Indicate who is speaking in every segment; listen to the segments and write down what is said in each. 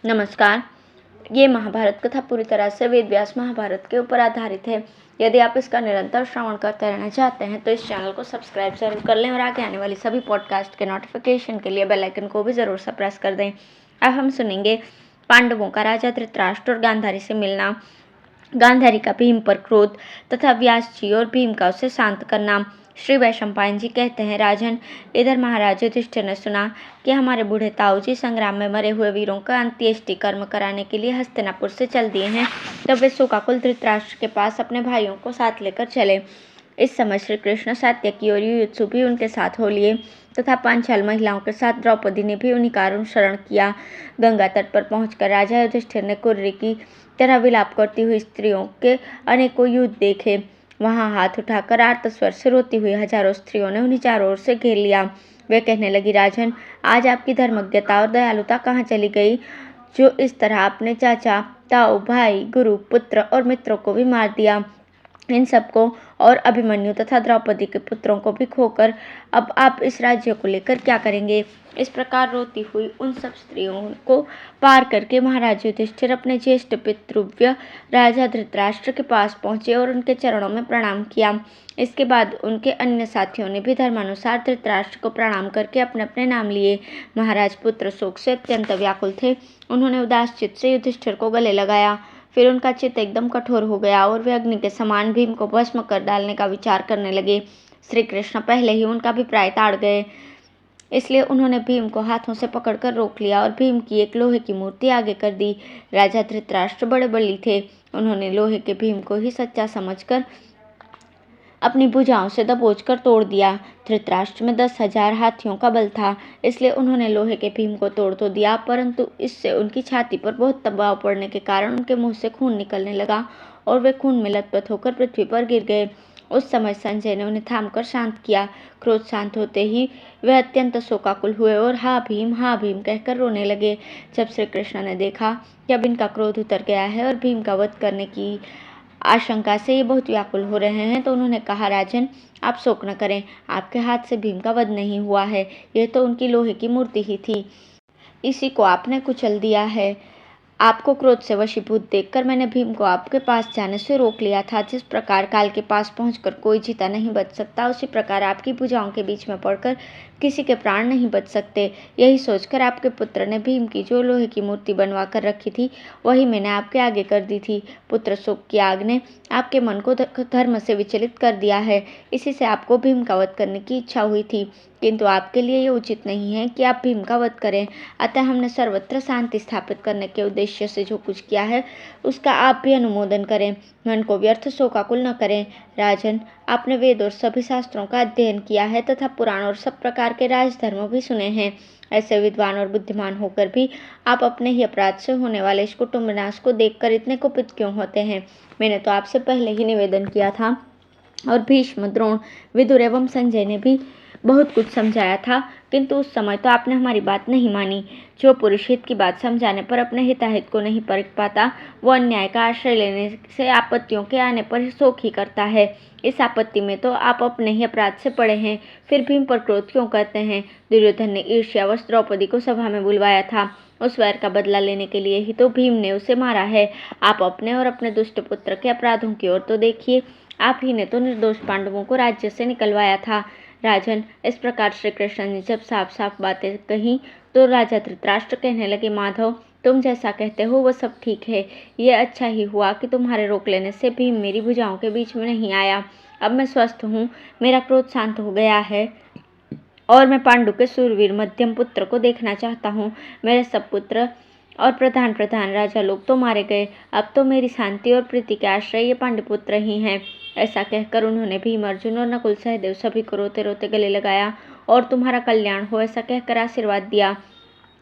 Speaker 1: नमस्कार। ये महाभारत कथा पूरी तरह से वेद व्यास महाभारत के ऊपर आधारित है। यदि आप इसका निरंतर श्रवण करते रहना चाहते हैं तो इस चैनल को सब्सक्राइब जरूर कर लें और आगे आने वाली सभी पॉडकास्ट के नोटिफिकेशन के लिए बेल आइकन को भी जरूर से प्रेस कर दें। अब हम सुनेंगे पांडवों का राजा धृतराष्ट्र और गांधारी से मिलना, गांधारी का भीम पर क्रोध तथा व्यास जी और भीम का उसे शांत करना। श्री वैशंपायन जी कहते हैं, राजन, इधर महाराज युधिष्ठिर ने सुना कि हमारे बूढ़े ताऊ जी संग्राम में मरे हुए वीरों का अंत्येष्टि कर्म कराने के लिए हस्तिनापुर से चल दिए हैं। तब वे शोकाकुल धृतराष्ट्र के पास अपने भाइयों को साथ लेकर चले। इस समय श्री कृष्ण, सात्यकी और युयुत्सु भी उनके साथ हो लिए तथा पांचाल महिलाओं के साथ द्रौपदी ने भी उन्हीं का अनुसरण किया। गंगा तट पर पहुंचकर राजा युधिष्ठिर ने कुर्री की तरह विलाप करती हुई स्त्रियों के अनेकों युद्ध देखे। वहां हाथ उठाकर आर्त स्वर से रोती हुई हजारों स्त्रियों ने उन्हें चारों ओर से घेर लिया। वे कहने लगी, राजन, आज आपकी धर्मज्ञता और दयालुता कहाँ चली गई, जो इस तरह अपने चाचा, ताऊ, भाई, गुरु, पुत्र और मित्रों को भी मार दिया। इन सबको और अभिमन्यु तथा द्रौपदी के पुत्रों को भी खोकर अब आप इस राज्य को लेकर क्या करेंगे। इस प्रकार रोती हुई उन सब स्त्रियों को पार करके महाराज युधिष्ठिर अपने ज्येष्ठ पितृव्य राजा धृतराष्ट्र के पास पहुंचे और उनके चरणों में प्रणाम किया। इसके बाद उनके अन्य साथियों ने भी धर्मानुसार धृतराष्ट्र को प्रणाम करके अपने अपने नाम लिए। महाराज पुत्र शोक से अत्यंत व्याकुल थे। उन्होंने उदास चित्त से युधिष्ठिर को गले लगाया। फिर उनका चित्त एकदम कठोर हो गया और वे अग्नि के समान भीम को भस्म कर डालने का विचार करने लगे। श्री कृष्ण पहले ही उनका अभिप्राय ताड़ गए, इसलिए उन्होंने भीम को हाथों से पकड़कर रोक लिया और भीम की एक लोहे की मूर्ति आगे कर दी। राजा धृतराष्ट्र बड़े बली थे। उन्होंने लोहे के भीम को ही सच्चा समझकर अपनी भुजाओं से दबोचकर तोड़ दिया। धृतराष्ट्र में 10,000 हाथियों का बल था, इसलिए उन्होंने लोहे के भीम को तोड़ तो दिया, परंतु इससे उनकी छाती पर बहुत दबाव पड़ने के कारण उनके मुंह से खून निकलने लगा और वे खून में लथपथ होकर पृथ्वी पर गिर गए। उस समय संजय ने उन्हें थामकर शांत किया। क्रोध शांत होते ही वे अत्यंत शोकाकुल हुए और हाँ भीम कहकर रोने लगे। जब श्री कृष्ण ने देखा कि अब इनका क्रोध उतर गया है और भीम का वध करने की आशंका से ये बहुत व्याकुल हो रहे हैं, तो उन्होंने कहा, राजन, आप शोक न करें, आपके हाथ से भीम का वध नहीं हुआ है। यह तो उनकी लोहे की मूर्ति ही थी, इसी को आपने कुचल दिया है। आपको क्रोध से वशीभूत देखकर मैंने भीम को आपके पास जाने से रोक लिया था। जिस प्रकार काल के पास पहुंचकर कोई जीता नहीं बच सकता, उसी प्रकार आपकी भुजाओं के बीच में पड़कर किसी के प्राण नहीं बच सकते। यही सोचकर आपके पुत्र ने भीम की जो लोहे की मूर्ति बनवा कर रखी थी, वही मैंने आपके आगे कर दी थी। पुत्र शोक की आग ने आपके मन को धर्म से विचलित कर दिया है, इसी से आपको भीम का वध करने की इच्छा हुई थी, किंतु आपके लिए ये उचित नहीं है कि आप भीम का वध करें। अतः हमने सर्वत्र शांति स्थापित करने के उद्देश्य से जो कुछ किया है, उसका आप भी अनुमोदन करें। मन को व्यर्थ शोकाकुल न करें। राजन, आपने वेद और सभी शास्त्रों का अध्ययन किया है तथा पुराण और सब प्रकार के राजधर्म भी सुने हैं। ऐसे विद्वान और बुद्धिमान होकर भी आप अपने ही अपराध से होने वाले इस कुटुंब नाश को देखकर इतने कुपित क्यों होते हैं। मैंने तो आपसे पहले ही निवेदन किया था और भीष्म, द्रोण, विदुर एवं संजय ने भी बहुत कुछ समझाया था, किंतु उस समय तो आपने हमारी बात नहीं मानी। जो पुरुष हित की बात समझाने पर अपने हिताहित को नहीं परख पाता, वो अन्याय का आश्रय लेने से आपत्तियों के आने पर शोक ही करता है। इस आपत्ति में तो आप अपने ही अपराध से पड़े हैं, फिर भीम पर क्रोध क्यों करते हैं। दुर्योधन ने ईर्ष्यावश द्रौपदी को सभा में बुलवाया था। उस वैर का बदला लेने के लिए ही तो भीम ने उसे मारा है। आप अपने और अपने दुष्ट पुत्र के अपराधों की ओर तो देखिए। आप ही ने तो निर्दोष पांडवों को राज्य से निकलवाया था। राजन, इस प्रकार श्री कृष्ण ने जब साफ साफ बातें कही तो राजा धृतराष्ट्र कहने लगे, माधव, तुम जैसा कहते हो वो सब ठीक है। ये अच्छा ही हुआ कि तुम्हारे रोक लेने से भीम मेरी भुजाओं के बीच में नहीं आया। अब मैं स्वस्थ हूँ, मेरा क्रोध शांत हो गया है और मैं पांडु के सूरवीर मध्यम पुत्र को देखना चाहता हूँ। मेरे सब पुत्र और प्रधान राजा लोग तो मारे गए, अब तो मेरी शांति और प्रीति के आश्रय ये पांडुपुत्र ही हैं। ऐसा कहकर उन्होंने भीम, अर्जुन और नकुल सहदेव सभी को रोते रोते गले लगाया और तुम्हारा कल्याण हो ऐसा कहकर आशीर्वाद दिया।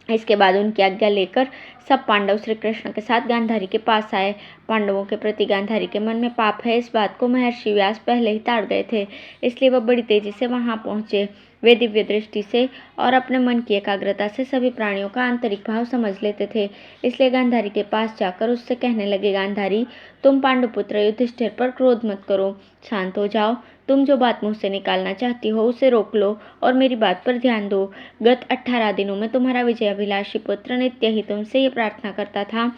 Speaker 1: इसके बाद उनकी आज्ञा लेकर सब पांडव श्री कृष्ण के साथ गांधारी के पास आए। पांडवों के प्रति गांधारी के मन में पाप है, इस बात को महर्षि व्यास पहले ही ताड़ गए थे, इसलिए वह बड़ी तेजी से वहां पहुंचे। वे दिव्य दृष्टि से और अपने मन की एकाग्रता से सभी प्राणियों का आंतरिक भाव समझ लेते थे, इसलिए गांधारी के पास जाकर उससे कहने लगे, गांधारी, तुम पांडुपुत्र युधिष्ठिर पर क्रोध मत करो, शांत हो जाओ। तुम जो बात मुझसे निकालना चाहती हो उसे रोक लो और मेरी बात पर ध्यान दो। गत 18 दिनों में तुम्हारा विजयाभिलाषी पुत्र नित्य ही तुमसे ये प्रार्थना करता था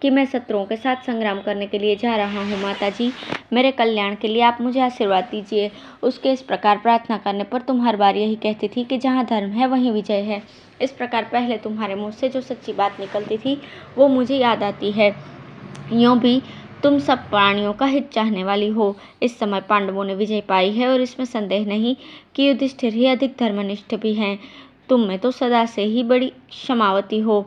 Speaker 1: कि मैं शत्रुओं के साथ संग्राम करने के लिए जा रहा हूँ। माता जी, मेरे कल्याण के लिए आप मुझे आशीर्वाद दीजिए। उसके इस प्रकार प्रार्थना करने पर तुम हर बार यही कहती थी कि जहाँ धर्म है वहीं विजय है। इस प्रकार पहले तुम्हारे मुँह से जो सच्ची बात निकलती थी वो मुझे याद आती है। यूँ भी तुम सब प्राणियों का हित चाहने वाली हो। इस समय पांडवों ने विजय पाई है और इसमें संदेह नहीं कि युधिष्ठिर ही अधिक धर्मनिष्ठ भी हैं। तुम में तो सदा से ही बड़ी क्षमावती हो,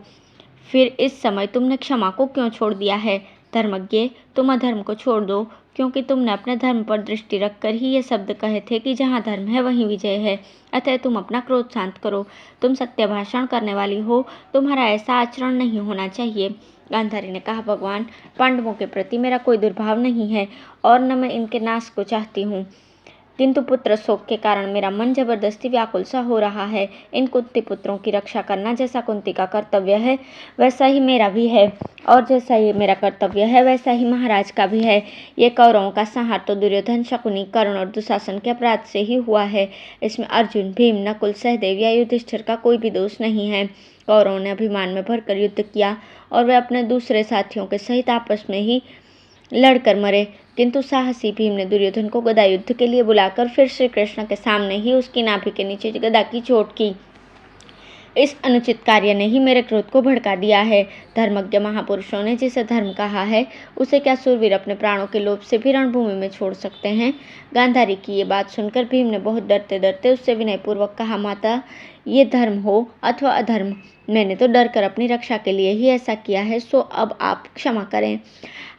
Speaker 1: फिर इस समय तुमने क्षमा को क्यों छोड़ दिया है? धर्मज्ञ, तुम अधर्म को छोड़ दो, क्योंकि तुमने अपने धर्म पर दृष्टि रखकर ही ये शब्द कहे थे कि जहाँ धर्म है वहीं विजय है। अतः तुम अपना क्रोध शांत करो। तुम सत्य भाषण करने वाली हो, तुम्हारा ऐसा आचरण नहीं होना चाहिए। गांधारी ने कहा, भगवान, पांडवों के प्रति मेरा कोई दुर्भाव नहीं है और न मैं इनके नाश को चाहती हूँ, किंतु पुत्र शोक के कारण मेरा मन जबरदस्ती व्याकुल सा हो रहा है। इन कुंती पुत्रों की रक्षा करना जैसा कुंती का कर्तव्य है वैसा ही मेरा भी है, और जैसा ही मेरा कर्तव्य है वैसा ही महाराज का भी है। ये कौरवों का संहार तो दुर्योधन, शकुनी, कर्ण और दुशासन के अपराध से ही हुआ है। इसमें अर्जुन, भीम, नकुल, सहदेव या युधिष्ठिर का कोई भी दोष नहीं है। कौरवों ने अभिमान में भरकर युद्ध किया और वे अपने दूसरे साथियों के सहित आपस में ही लड़कर मरे, किंतु साहसी भीम ने दुर्योधन को गदा युद्ध के लिए बुलाकर फिर श्री कृष्ण के सामने ही उसकी नाभि के नीचे गदा की चोट की। इस अनुचित कार्य ने ही मेरे क्रोध को भड़का दिया है। धर्मज्ञ महापुरुषों ने जिसे धर्म कहा है उसे क्या सूरवीर अपने प्राणों के लोभ से भी रणभूमि में छोड़ सकते हैं? गांधारी की ये बात सुनकर भीम ने बहुत डरते डरते उससे विनयपूर्वक कहा, माता, ये धर्म हो अथवा अधर्म, मैंने तो डर कर अपनी रक्षा के लिए ही ऐसा किया है, सो अब आप क्षमा करें।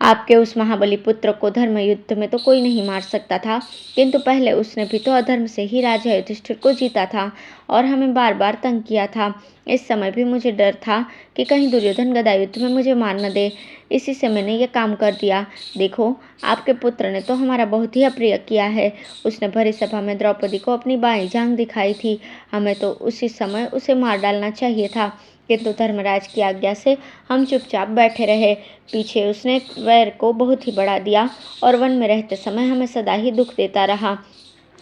Speaker 1: आपके उस महाबली पुत्र को धर्म युद्ध में तो कोई नहीं मार सकता था, किंतु पहले उसने भी तो अधर्म से ही राजा युधिष्ठिर को जीता था और हमें बार बार तंग किया था। इस समय भी मुझे डर था कि कहीं दुर्योधन गदा युद्ध में मुझे मार न दे, इसी से मैंने ये काम कर दिया। देखो, आपके पुत्र ने तो हमारा बहुत ही अप्रिय किया है। उसने भरी सभा में द्रौपदी को अपनी बाईं जांघ दिखाई थी। हमें तो उसी समय उसे मार डालना चाहिए था, किंतु धर्मराज की आज्ञा से हम चुपचाप बैठे रहे। पीछे उसने वैर को बहुत ही बढ़ा दिया और वन में रहते समय हमें सदा ही दुख देता रहा।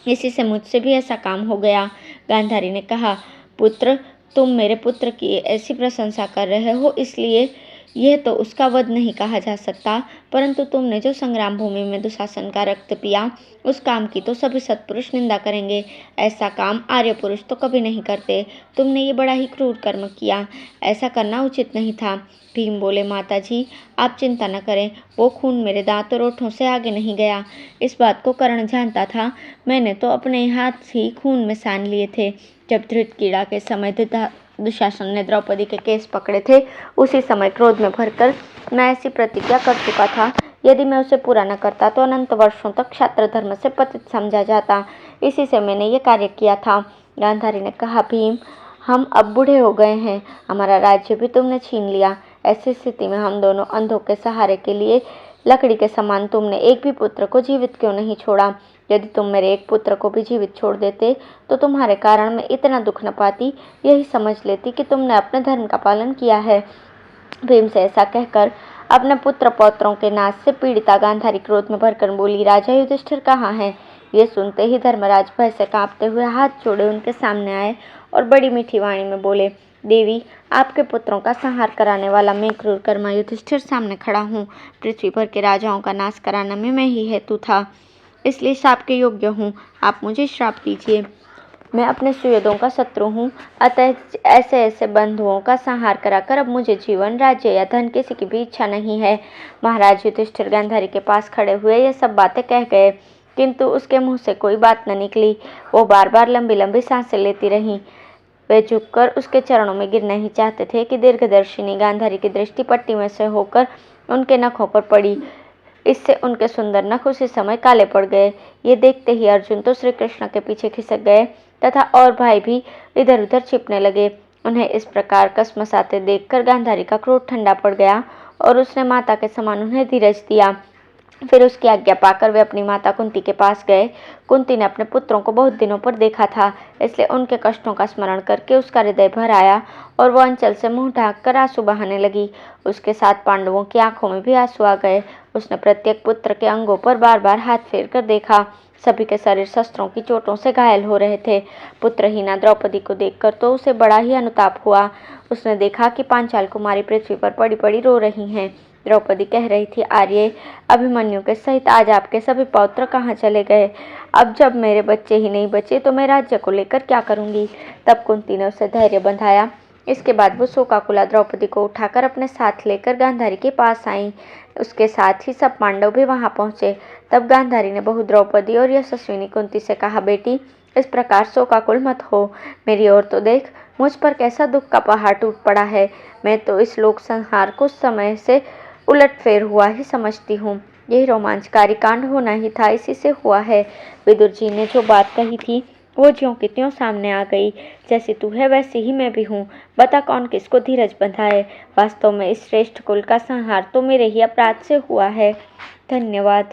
Speaker 1: इसी से मुझसे भी ऐसा काम हो गया। गांधारी ने कहा, पुत्र, तुम मेरे पुत्र की ऐसी प्रशंसा कर रहे हो, इसलिए यह तो उसका वध नहीं कहा जा सकता, परंतु तुमने जो संग्राम भूमि में दुशासन का रक्त पिया, उस काम की तो सभी सत्पुरुष निंदा करेंगे। ऐसा काम आर्य पुरुष तो कभी नहीं करते। तुमने ये बड़ा ही क्रूर कर्म किया, ऐसा करना उचित नहीं था। भीम बोले, माता जी, आप चिंता न करें, वो खून मेरे दांत और ओठों से आगे नहीं गया। इस बात को कर्ण जानता था। मैंने तो अपने हाथ ही खून में सान लिए थे। जब धृतकीड़ा के समय दुशासन ने द्रौपदी के केस पकड़े थे, उसी समय क्रोध में भरकर मैं ऐसी प्रतिज्ञा कर चुका था, यदि मैं उसे पूरा न करता तो अनंत वर्षों तक क्षात्र धर्म से पतित समझा जाता। इसी से मैंने ये कार्य किया था। गांधारी ने कहा, भीम, हम अब बूढ़े हो गए हैं, हमारा राज्य भी तुमने छीन लिया। ऐसी स्थिति में हम दोनों अंधों के सहारे के लिए लकड़ी के समान तुमने एक भी पुत्र को जीवित क्यों नहीं छोड़ा? यदि तुम मेरे एक पुत्र को भी जीवित छोड़ देते तो तुम्हारे कारण मैं इतना दुख न पाती, यही समझ लेती कि तुमने अपने धर्म का पालन किया है। भीम से ऐसा कहकर अपने पुत्र पौत्रों के नाश से पीड़िता गांधारी क्रोध में भरकर बोली, राजा युधिष्ठिर कहाँ है? ये सुनते ही धर्मराज भय से कांपते हुए हाथ जोड़े उनके सामने आए और बड़ी मीठी वाणी में बोले, देवी, आपके पुत्रों का संहार कराने वाला मैं क्रूर कर्मा युधिष्ठिर सामने खड़ा हूँ। पृथ्वी पर के राजाओं का नाश कराना में मैं ही हेतु था, इसलिए श्राप के योग्य हूँ। आप मुझे श्राप दीजिए। मैं अपने सुयोधों का शत्रु हूँ, अतः ऐसे ऐसे बंधुओं का संहार कराकर अब मुझे जीवन, राज्य या धन किसी की भी इच्छा नहीं है। महाराज युधिष्ठिर गांधारी के पास खड़े हुए ये सब बातें कह गए, किंतु उसके मुंह से कोई बात न निकली। वो बार बार लंबी लंबी सांसें लेती रहीं। वे झुककर उसके चरणों में गिरना ही चाहते थे कि दीर्घदर्शिनी गांधारी की दृष्टि पट्टी में से होकर उनके नखों पर पड़ी। इससे उनके सुंदर नख उसी समय काले पड़ गए। ये देखते ही अर्जुन तो श्री कृष्ण के पीछे खिसक गए तथा और भाई भी इधर उधर छिपने लगे। उन्हें इस प्रकार कसमसाते देखकर गांधारी का क्रोध ठंडा पड़ गया और उसने माता के समान उन्हें धीरज दिया। फिर उसकी आज्ञा पाकर वे अपनी माता कुंती के पास गए। कुंती ने अपने पुत्रों को बहुत दिनों पर देखा था, इसलिए उनके कष्टों का स्मरण करके उसका हृदय भर आया और वह अंचल से मुंह ढांककर आंसू बहाने लगी। उसके साथ पांडवों की आंखों में भी आंसू आ गए। उसने प्रत्येक पुत्र के अंगों पर बार बार हाथ फेर कर देखा। सभी के शरीर शस्त्रों की चोटों से घायल हो रहे थे। पुत्रहीना द्रौपदी को देखकर तो उसे बड़ा ही अनुताप हुआ। उसने देखा कि पांचाल कुमारी पृथ्वी पर पड़ी पड़ी रो रही हैं। द्रौपदी कह रही थी, आर्य, अभिमन्यु के सहित आज आपके सभी पौत्र कहाँ चले गए? अब जब मेरे बच्चे ही नहीं बचे तो मैं राज्य को लेकर क्या करूंगी? तब कुंती ने उसे धैर्य बंधाया। इसके बाद वो शोकाकुला द्रौपदी को उठाकर अपने साथ लेकर गांधारी के पास आई। उसके साथ ही सब पांडव भी वहां पहुंचे। तब गांधारी ने बहू द्रौपदी और यशस्विनी कुंती से कहा, बेटी, इस प्रकार शोकाकुल मत हो। मेरी ओर तो देख, मुझ पर कैसा दुख का पहाड़ टूट पड़ा है। मैं तो इस लोक संहार को समय से उलटफेर हुआ ही समझती हूँ। यही रोमांचकारी कांड होना ही था, इसी से हुआ है। विदुर जी ने जो बात कही थी वो ज्यों की त्यों सामने आ गई। जैसी तू है वैसी ही मैं भी हूँ। बता कौन किसको धीरज बंधाए। वास्तव में इस श्रेष्ठ कुल का संहार तो मेरे ही अपराध से हुआ है। धन्यवाद।